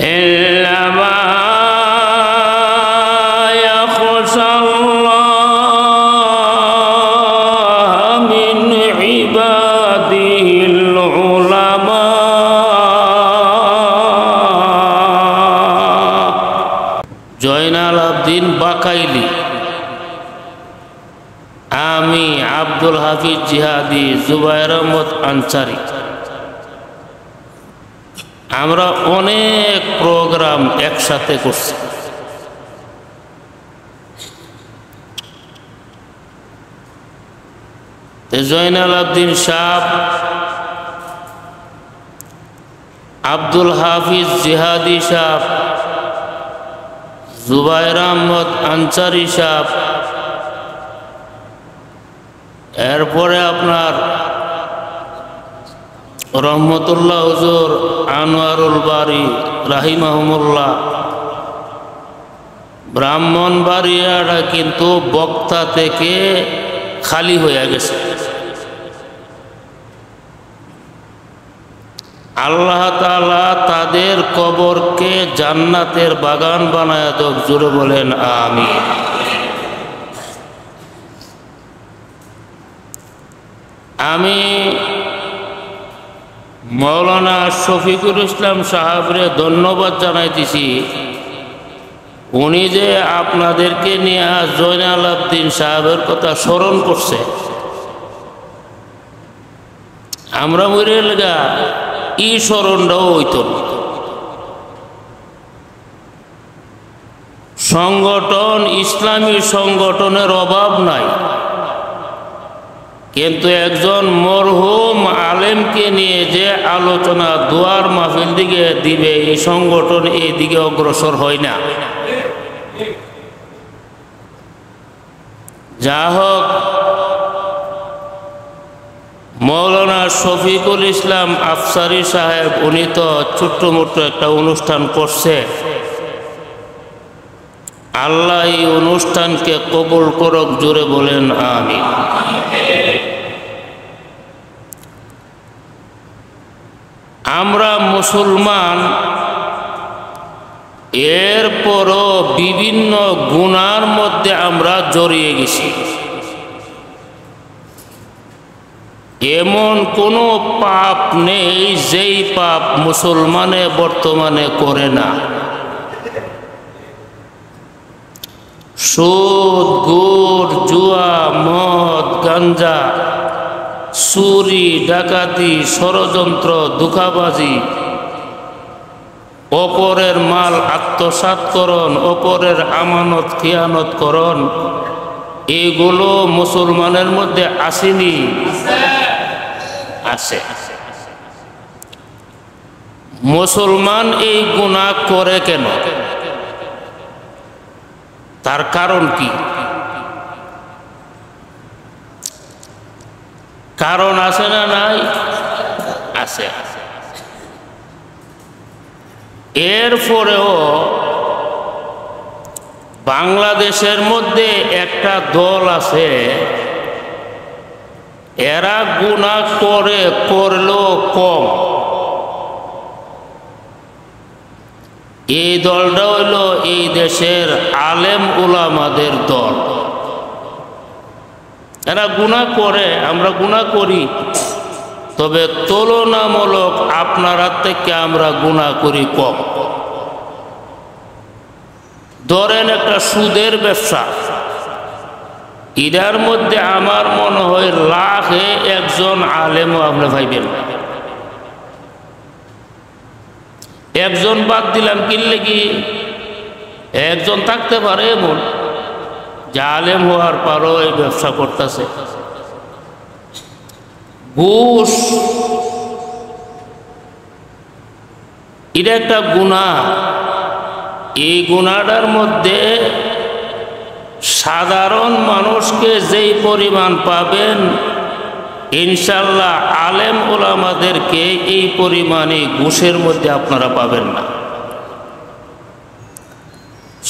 إنما يخشى الله من عباده العلماء জয়নাল আবদিন বাকাইলি আমি আব্দুল হাফিজ জিহাদি জুবায়ের আহমদ আনসারি আমরা অনেক প্রোগ্রাম একসাথে করছি। জয়নাল আবদিন সাহেব, আব্দুল হাফিজ জিহাদি সাহেব, জুবায়ের আহমদ আনসারি সাহেব, এরপরে আপনার রহমতুল্লাহ হুজুর আনোয়ারুল বারী রাহিমাহুমুল্লাহ, ব্রাহ্মণবাড়িয়াটা কিন্তু বক্তা থেকে খালি হয়ে গেছে। আল্লাহ তাআলা তাদের কবরকে জান্নাতের বাগান বানায় দেখ, জোরে বলেন আমিন। আমি মৌলানা শফিকুল ইসলাম সাহেবরে ধন্যবাদ জানাইতেছি, উনি যে আপনাদেরকে নিয়ে জয়নাল আবদিন সাহেবের কথা স্মরণ করছে। আমরা মরে লাগা ই স্মরণটাও হইত না। সংগঠন, ইসলামী সংগঠনের অভাব নাই, কিন্তু একজন মরহুম আলেমকে নিয়ে যে আলোচনা দোয়ার মাহফিল দিকে দিবে, এই সংগঠন এই দিকে অগ্রসর হয় না। যা হোক, মৌলানা শফিকুল ইসলাম আফসারি সাহেব উনি তো ছোট্ট মোট্ট একটা অনুষ্ঠান করছে। আল্লাহ এই অনুষ্ঠানকে কবুল করুক, জোরে বলেন আমিন। আমরা মুসলমান, এরপরও বিভিন্ন গুনার মধ্যে আমরা জড়িয়ে গেছি। এমন কোনো পাপ নেই যেই পাপ মুসলমানে বর্তমানে করে না। সুদ, ঘুষ, জুয়া, মদ, গাঞ্জা, চুরি, ডাকাতি, ষড়যন্ত্র, ধোঁকাবাজি, অপরের মাল আত্মসাৎকরণ, অপরের আমানত খিয়ানতকরণ, এগুলো মুসলমানের মধ্যে আসেনি? আছে। মুসলমান এই গুনাহ করে কেন? তার কারণ কি? কারণ আছে না নাই? আছে। এরপরেও বাংলাদেশের মধ্যে একটা দল আছে, এরা গুনাহ করলেও কম। এই দলটা হইল এই দেশের আলেম উলামাদের দল। এরা গুনাহ করে, আমরা গুনাহ করি, তবে তুলনামূলক আপনারা থেকে আমরা গুনাহ করি কম। ধরেন একটা সুদের ব্যবসা, এটার মধ্যে আমার মনে হয় লাখে একজন আলেমও আপনি পাইবেন। একজন বাদ দিলাম, কিনলে কি একজন থাকতে পারে এমন যে আলেম হওয়ার পরও এই ব্যবসা করতেছে। ঘুষ এটা একটা গুনাহ। এই গুনাহটার মধ্যে সাধারণ মানুষকে যেই পরিমাণ পাবেন, ইনশাল্লাহ আলেম ওলামাদেরকে এই পরিমাণে ঘুষের মধ্যে আপনারা পাবেন না।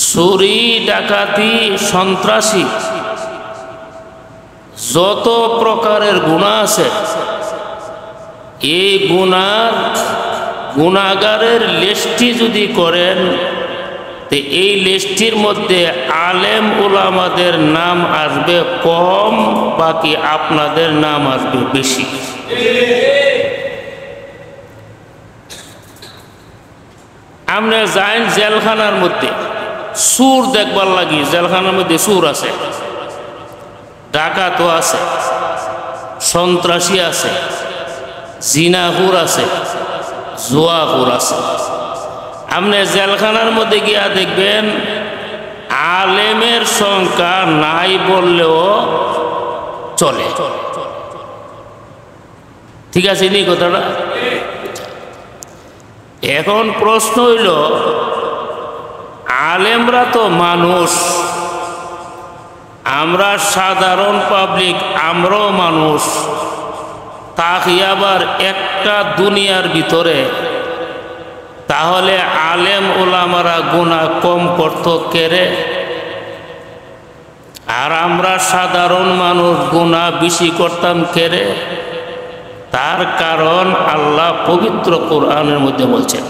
চুরি, ডাকাতি, সন্ত্রাসী, যত প্রকারের গুনাহ আছে, এই গুনার গুনাহগারের লিস্টটি যদি করেন তো এই লিস্টটির মধ্যে আলেম উলামাদের নাম আসবে কম, বাকি আপনাদের নাম আসবে বেশি। আপনি যাইন জেলখানার মধ্যে, সুর দেখবার লাগি জেলখানার মধ্যে সুর আছে, ডাকাতও আছে, সন্ত্রাসী আছে, জিনাহুর আছে, জুয়াহুর আছে। আপনি জেলখানার মধ্যে গিয়া দেখবেন আলেমের সংখ্যা নাই বললেও চলে। ঠিক আছে নি কথাটা? এখন প্রশ্ন হইল, আলেমরা তো মানুষ, আমরা সাধারণ পাবলিক, আমরাও মানুষ, তাকে আবার একটা দুনিয়ার ভিতরে, তাহলে আলেম ওলামারা গুনাহ কম করত কেরে, আর আমরা সাধারণ মানুষ গুনাহ বেশি করতাম কেরে? তার কারণ আল্লাহ পবিত্র কোরআনের মধ্যে বলছেন,